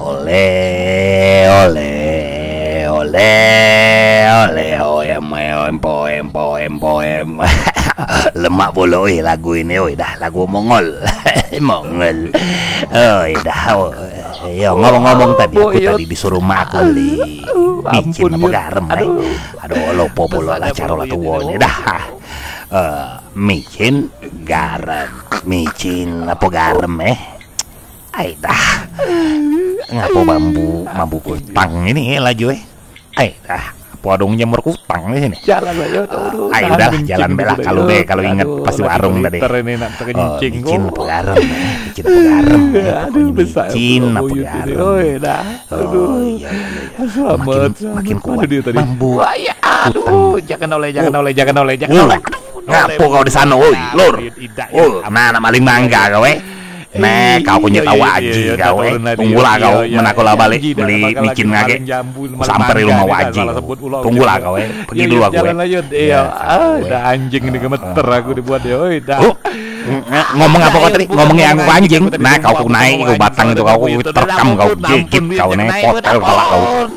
Oleh, oleh, oleh, oleh, poem. Lemak pula lagu ini, dah lagu Mongol. Mongol. Dah. Ya ngomong-ngomong tadi aku tadi disuruh mak aku beli micin apa garam, aduh lupa pula lah cara lah tua ini dah. Micin apa garam dah. Ngapa bambu kutang ini laju dah. Podong jamur kutang di sini. Jalan aja udah jalan belah kalau ingat pasti warung tadi. Micin apa garam, micin apa garam. Aduh besar. Micin apa garam. Dah. Iya. Makin kuat bambu. Aduh, jangan oleh. Ngapo kau di sana, lur. Mana maling mangga kau Nah, kau punya tahu aji kau tunggulah kau menakola balik beli micin ngake sampai rumah waji. Tunggulah kau pergi dulu aku udah anjing ini gemeter aku dibuat dah. Ngomong apa kau tadi? Ngomongnya aku anjing. Nah, kau naik kau batang itu kau terekam kau gigit kau nih potel kepala kau.